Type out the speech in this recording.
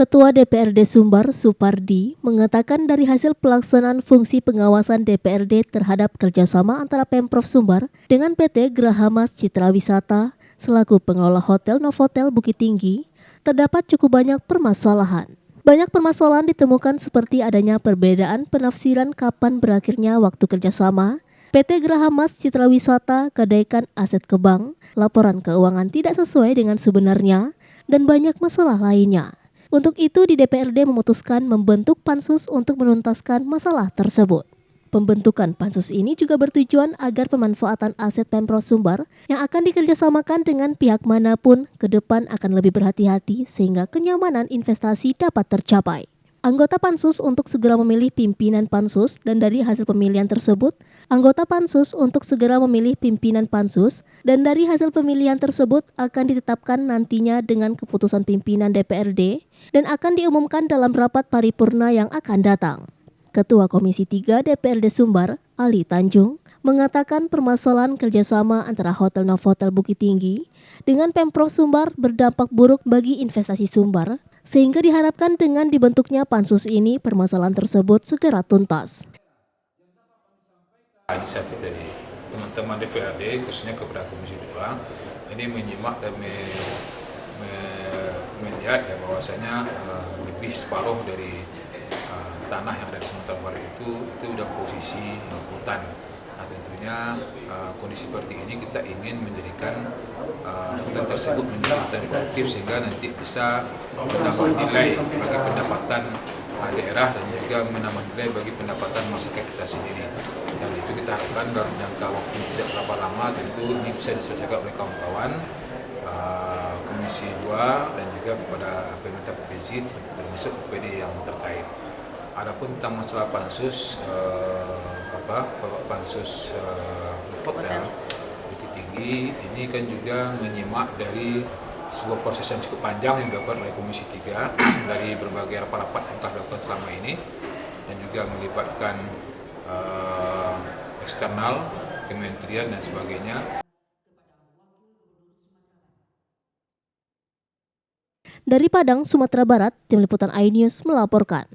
Ketua DPRD Sumbar, Supardi, mengatakan dari hasil pelaksanaan fungsi pengawasan DPRD terhadap kerjasama antara Pemprov Sumbar dengan PT Graha Mas Citra Wisata selaku pengelola Hotel Novotel Bukit Tinggi, terdapat cukup banyak permasalahan. Banyak permasalahan ditemukan seperti adanya perbedaan penafsiran kapan berakhirnya waktu kerjasama, PT Graha Mas Citra Wisata gadaikan aset ke bank, laporan keuangan tidak sesuai dengan sebenarnya, dan banyak masalah lainnya. Untuk itu di DPRD memutuskan membentuk pansus untuk menuntaskan masalah tersebut. Pembentukan pansus ini juga bertujuan agar pemanfaatan aset Pemprov Sumbar yang akan dikerjasamakan dengan pihak manapun ke depan akan lebih berhati-hati sehingga kenyamanan investasi dapat tercapai. Anggota pansus untuk segera memilih pimpinan pansus dan dari hasil pemilihan tersebut, anggota pansus untuk segera memilih pimpinan pansus dan dari hasil pemilihan tersebut akan ditetapkan nantinya dengan keputusan pimpinan DPRD dan akan diumumkan dalam rapat paripurna yang akan datang. Ketua Komisi 3 DPRD Sumbar, Ali Tanjung, mengatakan permasalahan kerjasama antara Hotel Novotel Bukit Tinggi dengan Pemprov Sumbar berdampak buruk bagi investasi Sumbar, sehingga diharapkan dengan dibentuknya pansus ini permasalahan tersebut segera tuntas. Inisiatif dari teman-teman DPRD khususnya kepada Komisi 2 ini menyimak dan melihat ya bahwasanya lebih separuh dari tanah yang ada di Sumatera Barat itu sudah posisi hutan. Nah, tentunya kondisi seperti ini kita ingin menjadikan hutan tersebut menjadi hutan produktif sehingga nanti bisa menambah nilai bagi pendapatan daerah dan juga menambah nilai bagi pendapatan masyarakat kita sendiri. Dan itu kita harapkan dalam jangka waktu tidak berapa lama tentu ini bisa diselesaikan oleh kawan-kawan Komisi 2 dan juga kepada pemerintah provinsi termasuk OPD yang terkait. Adapun tentang masalah pansus hotel Bukit Tinggi ini kan juga menyimak dari sebuah proses yang cukup panjang yang dilakukan oleh Komisi 3 dari berbagai rapat-rapat yang telah dilakukan selama ini dan juga melibatkan eksternal, kementerian dan sebagainya. Dari Padang, Sumatera Barat, Tim Liputan iNews melaporkan.